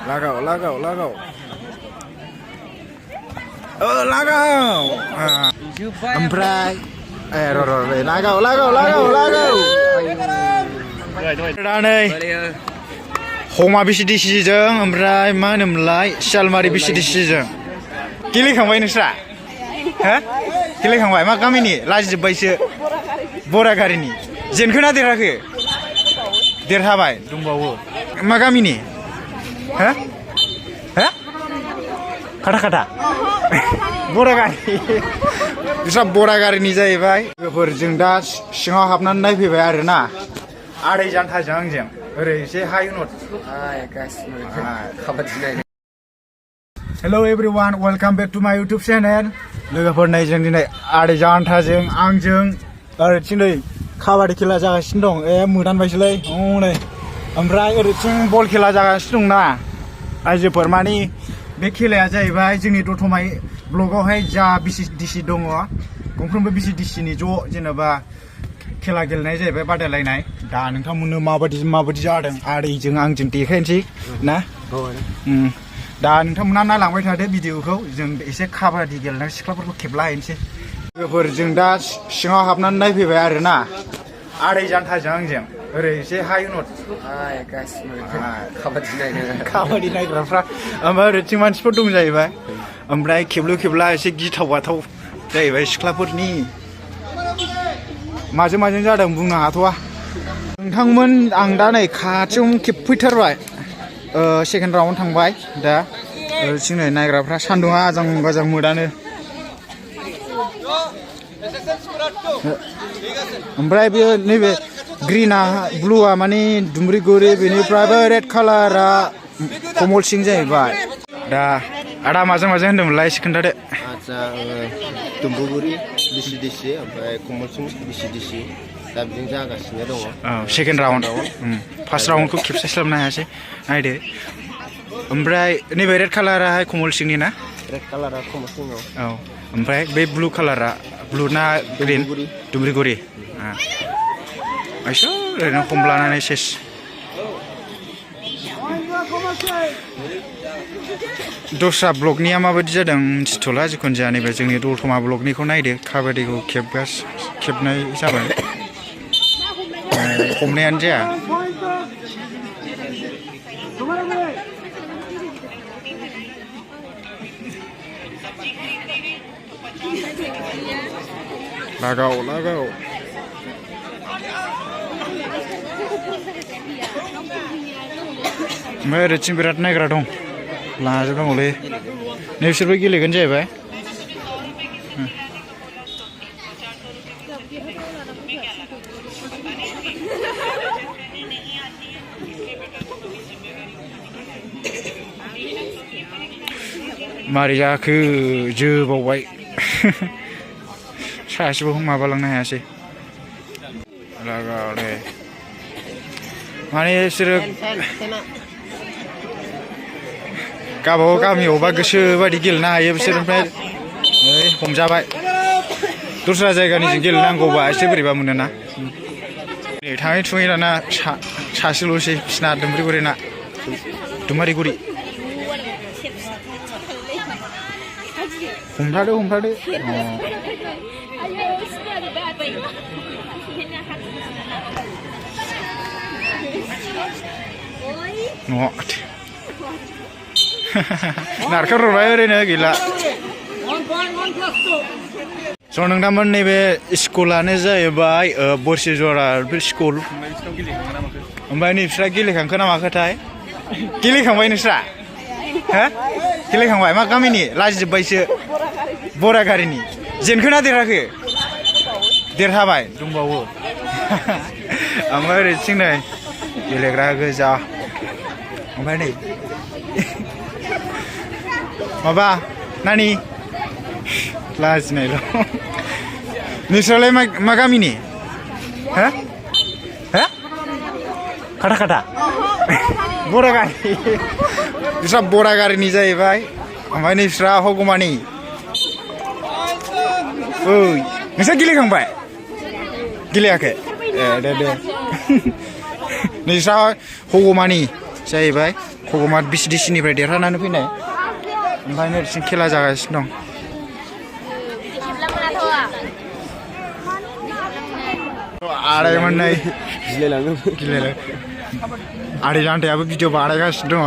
Lagaw. Lagaw. Ompray. Lagaw. दा नै हमा बिसिडिसिजों ओमफ्राय मा होनोमोनलाय शालमारि बिसिडिसिजों गेलेखांबाय नोंस्रा हो गेलेखांबाय मा गामिनि लाजिजोब्बायसो बरागारिनि जेनखोना देरहाखो देरहाबाय दंबावो मा गामिनि हो हो खाथा बरागारि बिस्रा बरागारिनि जाहैबाय लोगोफोरजों दा सिङाव हाबनानै नायफैबाय आरोना आदै जानथाजों आंजों ओरै एसे हाय नट hello everyone welcome back to my YouTube channel लोगोफोर नै जों दिनै आदै जानथाजों आंजों ओरैथिं नै काबादि खेला जागासिनो दं मोदानबायसोलै हनै ओमफ्राय ओरैथिं बल खेला जागासिनो दंना आइजोफोर मानि बे खेलाया जाहैबाय जोंनि दतमाय ब्लकआवहाय जा बिसिडिसि दङ गंफ्रोमबो बिसिडिसिनि ज' जेनेबा खेला गेलेनाय जाहैबाय बादायलायनाय दा नोंथांमोननो माबायदि जादों आदैजों आंजों देखायनोसै ना दा नोंथांमोना नायलांबाय थादो भिडिअखौ जों एसे काबादि गेलेनाय सिख्लाफोरखौ खेबलाहैनोसै लोगोफोर जों दा सिङाव हाबनानै नायफैबाय आरोना आदै जानथाजों आंजों ओरै एसे हाय नट काबादि नायग्राफ्रा ओमफ्राय ओरैथिं मानसिफोर दं जाहैबाय ओमफ्राय खेबला एसे गिथाव बाथाव जाहैबाय सिख्लाफोरनि माजों जादों बुंनो हाथ'वा नोंथांमोन आं दा नै खाथियावनो खेबफैथारबाय सेकेन्ड राउन्ड थांबाय दा ओरैथिं नै नायग्राफ्रा सान्दुङा आजां मोदानो ओमफ्राय बे नैबे ग्रिना ब्लुआ माने दुमब्रिगुरि बेनिफ्रायबो रेड कालारा कमल सिं जाहैबाय दा आदा माजों होनदोंमोनलाय एसे खोन्थादो आदसा दुमब्रिगुरि बिसिडिसि ओमफ्राय कमल सिं बिसिडिसि दा बिदिनो जागासिनो दङ सेकेन्ड राउन्ड फार्स्ट राउन्डखौ खेबसेस्लाबनो हायासै नायदो ओमफ्राय नैबे रेड कालाराहाय कमल सिंनि ना रेड कालारा कमल सिं औ ओमफ्राय बे ब्लु कालारा ब्लु ना ग्रिन दुमब्रिगुरि आइसो ओरैनो खम लानानै सेस दस्रा ब्लकनिया माबायदि जादों मिथिथ'ला जिखुनु जाया नैबे जोंनि दतमा ब्लकनिखौ नायदो काबादिखौ खेबनाय जाबाय हमनायानो जाया लागाव ओमफ्राय ओरैथिं बिराद नायग्रा दं लाजोबनांगौलै नोंसोरबो गेलेगोन जाहैबाय मारै जाखो जोबावबाय सासेबो माबालांनो हायासै लागाव दे माने बिसोरो गावबागाव गामियावबा गोसो बायदि गेलेनो हायो बिसोर ओमफ्राय हमजाबाय दस्रा जायगानिजों गेलेनांगौबा एसे बोरैबा मोनोना नै थाङै थुङै दाना सासेल'सै बिसिना दुमब्रिगुरिना दुमारिगुरि हमथादो नारखारहरबाय ओरैनो गैला स' नोंथांमोन नैबे स्कुलानो जाहैबाय बरसिजरा स्कुल ओमफ्राय नै बिस्रा गेलेखांखो ना माखोथाय गेलेखांबाय नोंस्रा हो गेलेखांबाय मा गामिनि लाजिजोब्बायसो बरागारिनि जेनखोना देरहाखो देरहाबाय दंबावो ओमफ्राय ओरैथिं नै गेलेग्रा गोजा ओमफ्राय नै माबा नानि लाजिनायल' नोंस्रालाय मा गामिनि हो खाथा बरागारि बिस्रा बरागारिनि जाहैबाय ओमफ्राय नै बिस्रा हगमानि ओइ नोंस्रा गेलेखांबाय गेलेयाखै दे नोंस्रा हगमानि जाहैबाय हगमा बिसिडिसिनिफ्राय देरहानानै फैनाय ओमफ्राय नोरसिं खेला जागासिनो दं आड़ाय मोननै गिलायलाङो आड़ाय जान्थायाबो भिडिअ बानायगासिनो दङ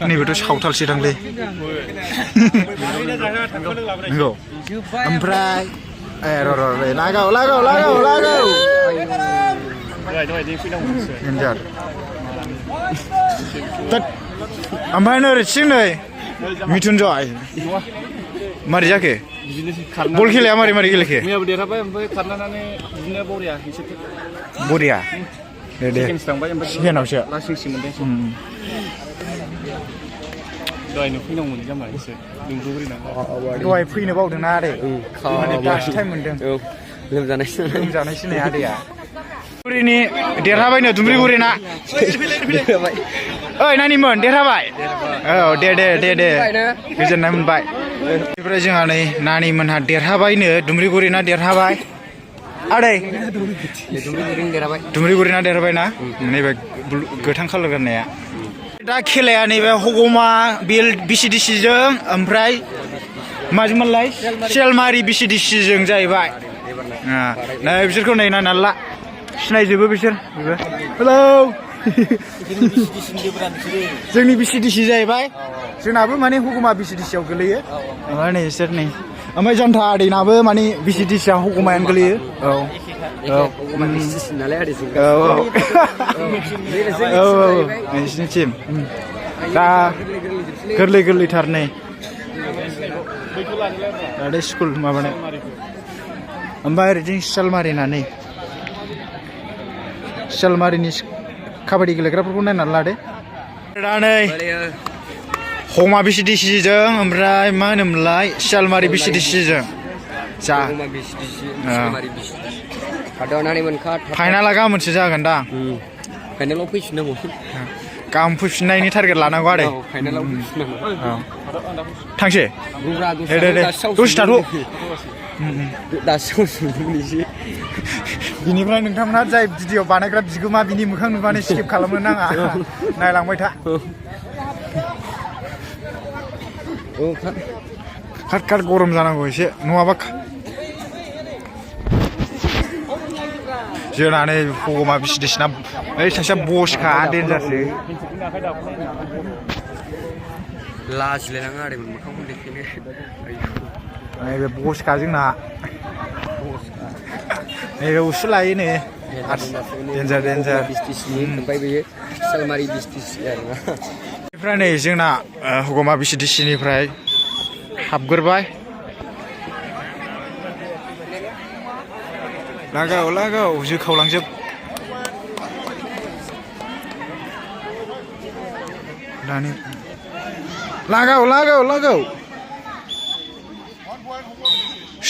नैबेथ' सावथालसो दांलै नंगौ ओमफ्राय र' लागाव ओमफ्राय नोरसिं नै मिथुन जय मारै जाखो बल खेलाया मारै गेलेखो मैयाबो देरहाबाय ओमफ्राय खारनानै बिदिनो बरिया दे सेकेन्डआवसो दहायनो फैनांगौमोन जामा एसे दहाय फैनो बावदोंना आदै दासो टाइम मोनदों लोमजानायसो नै आदैया दुमब्रिगुरिनि देरहाबायनो दुमब्रिगुरिना ओइ नानिमोन देरहाबाय औ दे गोजोननाय मोनबाय बेनिफ्राय जोंहा नै नानिमोनहा देरहाबायनो दुमब्रिगुरिना देरहाबाय आदै दुमब्रिगुरिना देरहाबाय ना नैबे गोथां कालार गाननाया दा खेलाया नैबे हगमा बिल बिसिडिसिजों ओमफ्राय माजोंमोनलाय सेलमारि बिसिडिसिजों जाहैबाय नै बिसोरखौ नै नायनानै ला सिनायजोबो बिसोर हेलौ जोंनि बिसिडिसि जाहैबाय जोंनाबो माने हगमा बिसिडिसियाव गोलैयो ओमफ्राय नै बिसोर नै ओमफ्राय जान्था आदैनाबो माने बिसिडिसिया हगमायानो गोलैयो औ नोंसिनि टिम दा गोरलैथार नै दादे स्कुल माबानाय ओमफ्राय ओरैजों सालमारिना नै सालमारिनि काबादि गेलेग्राफोरखौ नायनानै लादो दा नै हगमा बिसिडिसिजों ओमफ्राय मा होनोमोनलाय सालमारि बिसिडिसिजों जा फाइनाला गाबोनसो जागोन दा फाइनालाव फैफिननांगौ गाबोन फैफिननायनि टारगेट लानांगौ आरो फाइनालाव फैफिननांगौ थांसै दे दसे थाथ' बिनिफ्राय नोंथांमोनहा जाय भिडिअ बानायग्रा बिगोमा बिनि मोखां नुबानो स्किप खालामनो नाङा नायलांबाय था खाट गरम जानांगौ एसे नङाबा जोंना नै हगमा बिसिडिसिना ओइ सासेया बसखा देन्जारसो लाजिलायनाङा आरो मोखांखौ देखायनो नैबे बसखा जोंना नैबे उसु लायो नै देन्जार ओमफ्राय बेयो सालमारि बिसिडिसि आरोना बेनिफ्राय नै जोंना हगमा बिसिडिसिनिफ्राय हाबग्रोबाय लागाव जोखावलांजोब दानि लागाव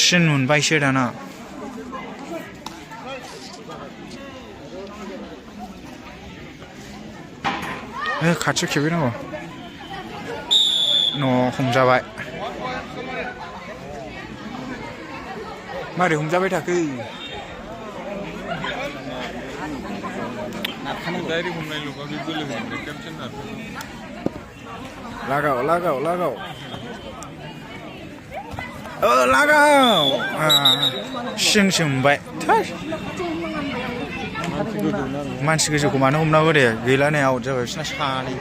सिन मोनबायसो दाना खाथियाव खेबहैनांगौ हमजाबाय मारै हमजाबाय थाखो लागाव सिनसो मोनबाय मानसि गोजौखौ मानो हमनांगौ दे गैला नै आउट जाबाय बिसोरना सानै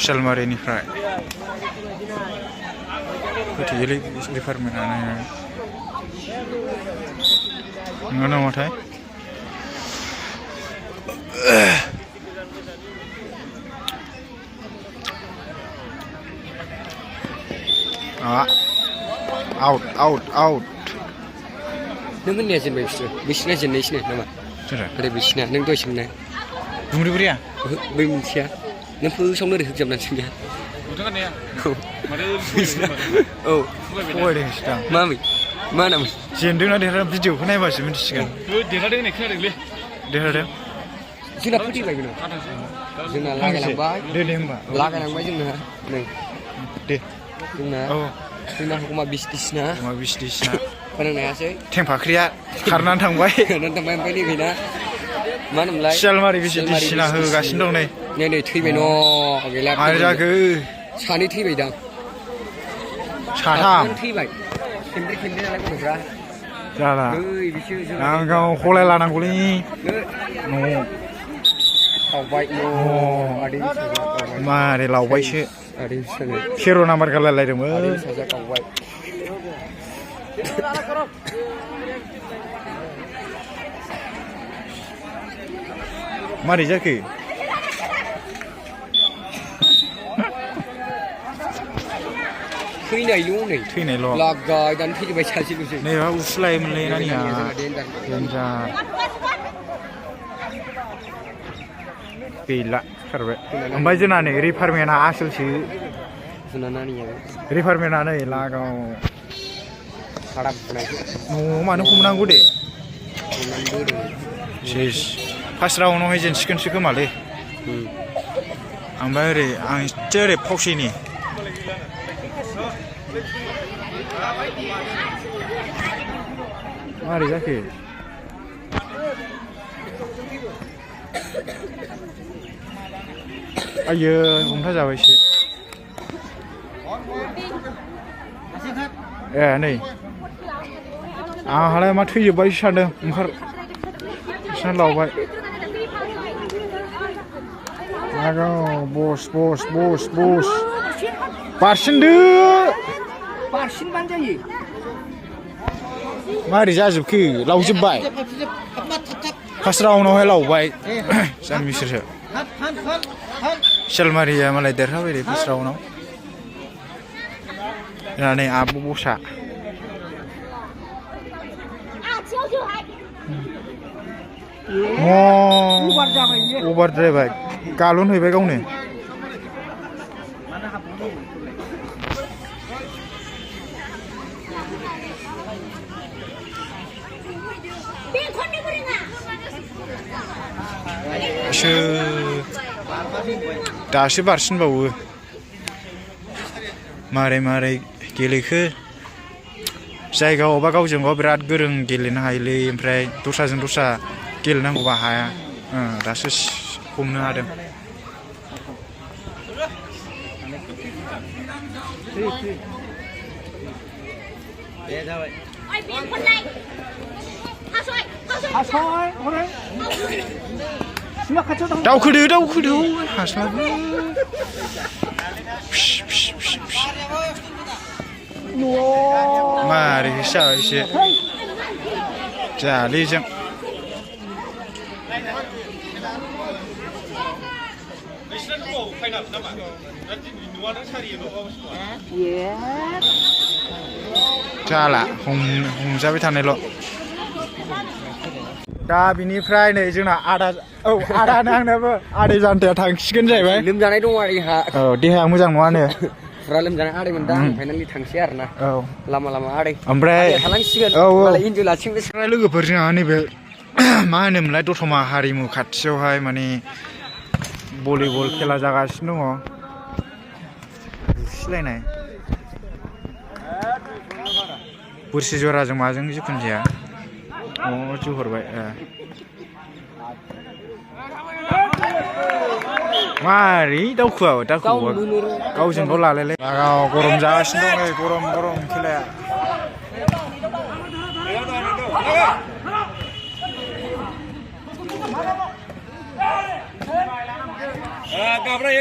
सालमारिनिफ्राय होथेयोलै डिपार्टमेन्टआ नङा नामाथाय आउट नों होननाया जेनबाय बिसिना जेननायसो नामा आरो बिसिना नों दहाय सोंनाय दुमब्रिगुरिया बै मोनसेया नों फोसावनो ओरै होगजाबनानै सोंनाया थगायदोंसो दां माबै मा नाम जेनदोंना देरहादों भिडिअखौ नायबासो मिन्थिसिगोन देरहादों होननाय खोनादोंलै देरहादों जोंना फोथैबाय बेनो जोंना लागायलांबाय दे होमबा लागायलांबाय जोंना नै दे जोंना जोंना हमा 20 दिसना हमा 20 दिसना फोरोंनायासै थेंफाख्रिया खारनानै थांबाय खारनानै थांबाय ओमफ्राय नै गैला मा होनोमोनलाय सियालमारि 20 दिसना होगासिनो दं नै नै थैबाय न' गैला मारै जाखो सानै थैबाय दां साथाम थैबाय खेमब्रे नालाय गथ'फ्रा जाला ओइ बिसोर आं गाव खलाय लानांगौलै न' खावबाय न' आदै मारै लावबायसो आदै फिसानो 13 नाम्बार गालायलायदोंमोन आदै फिसाजोआ खावबाय मारै जाखो थैनायल' नै थैनायल' लागाय दानो थैजोबबाय सासेल'सो नै मा उसुलायोमोनलै नानिया देन्जार गैला खारबाय ओमफ्राय जोंना नै रिफारमेन्टआ आसोलसो जोंना नानिया रिफारमेन्टआ नै लागाव हादाब फुनायसो न'आव मानो हमनांगौ दे हमनानै बोदों सेस फार्स्ट राउन्डआवहाय जेनसिगोनसो खोमालै ओमफ्राय ओरै आं एसे ओरै फावसैनि मारै जाखो आयो हमथा जाबायसो ए नै आंहालाय मा थैजोब्बायसो सानदों ओंखार बिसोरना लावबाय बस बारसिनदो बारसिनबानो जायो मारै जाजोबखो लावजोब्बाय फार्स्ट राउन्डआवहाय लावबाय जान बिसोरसो सियालमारिया मालाय देरहाबाय दे फार्स्ट राउन्डआव जोंना नै आब' बसा अभार द्रायबाय गालन हैबाय गावनो दासो बारसिनबावो मारै गेलेखो जायगायावबा गावजों गाव बिराद गोरों गेलेनो हायोलै ओमफ्राय दस्राजों दस्रा गेलेनांगौबा हाया दासो हमनो हादों दावखोदो हास्लाबो मारै जाबायसो जालै जों जाला हमजाबाय थानायल' दा बिनिफ्राय नै जोंना आदानो आंनाबो आदै जानथाया थांसिगोन जाहैबाय लोमजानाय दं आरोहा औ देहाया मोजां नङानो फुरा लोमजानाय आदै मोनदां फाइनालि थांसै आरोना लामा आदै ओमफ्राय थालांसिगोन मालाय इन्जय लासिगोन लोगोफोर जोंहा नैबे मा होनोमोनलाय दतमा हारिमु खाथियावहाय माने भलिबल खेला जागासिनो दङ बुसिलायनाय बोरसि जराजों माजों जिखुनु जाया जुहरबाय मारै दावखोआ गावजों गाव लालायलाय गरम जागासिनो दं नै गरम खेलाया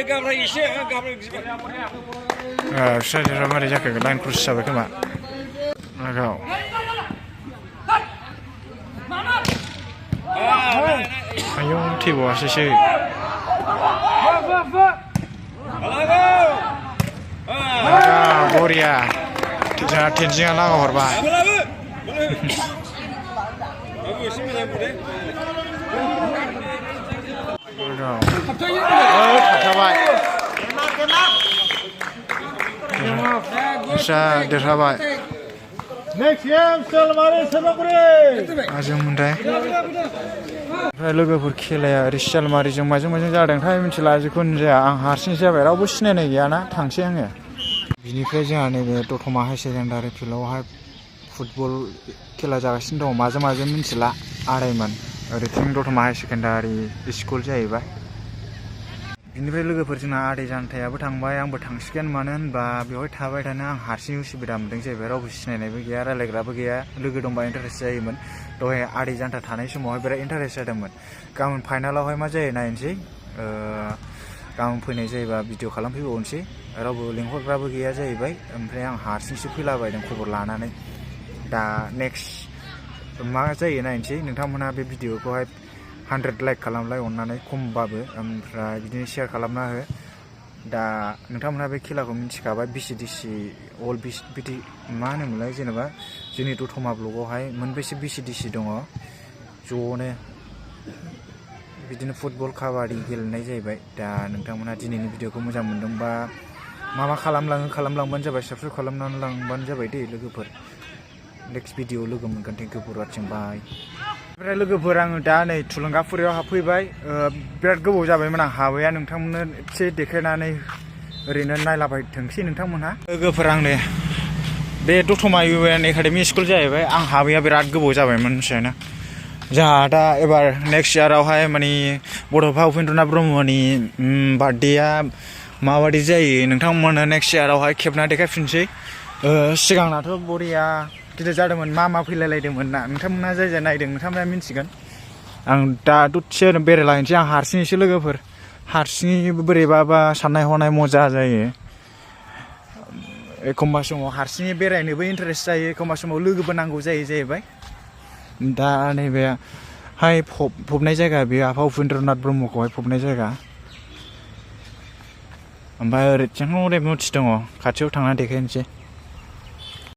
गाब्रायो एसे फिसा मारै जाखो लाइन क्रस जाबाय खोमा लागाव आयौ थैबावासैसो बरिया जोंहा टेनजिंआ लागा हरबाय थाबथाबाय देरहाबाय Next game Salmari Sabakuri. Ajung muntai. Oमफ्राय लोगोफोर खेलाया ओरै सालमारिजों माजों जादोंथाय मिथिला जिखुनु जाया आं हारसिं जाबाय रावबो सिनायनाय गैयाना थांसै आङो बिनिफ्राय जोंहा नैबे दतमा हाई सेकेन्डारि फिल्डआवहाय फुटबल खेला जागासिनो दं माजों मिथिला आरायमोन ओरैथिं दतमा हाई सेकेन्डारि स्कुल जाहैबाय बिनिफ्राय लोगोफोर जोंना आदै जानथायाबो थांबाय आंबो थांसिगोन मानो होनबा बेवहाय थाबाय थानो आं हारसिं उसुबिदा मोनदों जाहैबाय रावबो सिनायनायबो गैया रायलायग्राबो गैया लोगो दंबा इन्टारेस्ट जायोमोन दहाय आदै जानथा थानाय समावहाय बिराद इन्टारेस्ट जादोंमोन गाबोन फाइनालावहाय मा जायो नायनोसै गाबोन फैनाय जायोबा भिडिअ खालामफैबावनोसै रावबो लिंहरग्राबो गैया जाहैबाय ओमफ्राय आं हारसिंसो फैलाबायदों खबर लानानै दा नेक्स्ट मा जायो नायनोसै नोंथांमोनहा बे भिडिअखौहाय 100 लाइक खालामलाय अननानै खमबाबो ओमफ्राय बिदिनो शेयार खालामना हो दा नोंथांमोनहा बे खेलाखौ मिथिखाबाय बिसिडिसि अल बिटि मा होनोमोनलाय जेनेबा जोंनि दतमा ब्लकआवहाय मोनबेसे बिसिडिसि दङ ज'नो बिदिनो फुटबल काबादि गेलेनाय जाहैबाय दा नोंथांमोनहा दिनैनि भिडिअखौ मोजां मोनदोंबा मा खालामलांबानो जाबाय साबस्क्राइब खालामनानै लांबानो जाबाय दे लोगोफोर नेक्स्ट भिडिअ लोगो मोनगोन थेंक इउ फर वाचिं बाय ओमफ्राय लोगोफोर आङो दा नै थुलुंगाफुरियाव हाबफैबाय बिराद गोबाव जाबायमोन आं हाबैया नोंथांमोननो एसे देखायनानै ओरैनो नायलाबायथोंसै नोंथांमोनहा लोगोफोर आं नै बे दतमा इउएन एकाडेमि स्कुल जाहैबाय आं हाबैया बिराद गोबाव जाबायमोन मिथिबायना जोंहा दा एबार नेक्स्ट इयारावहाय माने बड'फा उपेन्द्रनाथ ब्रह्मनि बार्थडेआ माबादि जायो नोंथांमोननो नेक्स्ट इयारावहाय खेबना देखायफिनसै सिगांनाथ' बरिया गिदिर जादोंमोन मा फैलायलायदोंमोन ना नोंथांमोनहा जाय नायदों नोंथांमोनहा मिन्थिगोन आं दा दसे बेरायलायनोसै आं हारसिङैसो लोगोफोर हारसिङै बोरैबाबा साननाय हनाय मजा जायो एखमबा समाव हारसिङै बेरायनोबो इन्टारेस्ट जायो एखमबा समाव लोगोबो नांगौ जाहैबाय दा नैबेहाय फबनाय जायगा बेयो आफा उपेन्द्रनाथ ब्रह्मखौहाय फबनाय जायगा ओमफ्राय ओरैथिं हरै मुर्थि दङ खाथियाव थांना देखायनोसै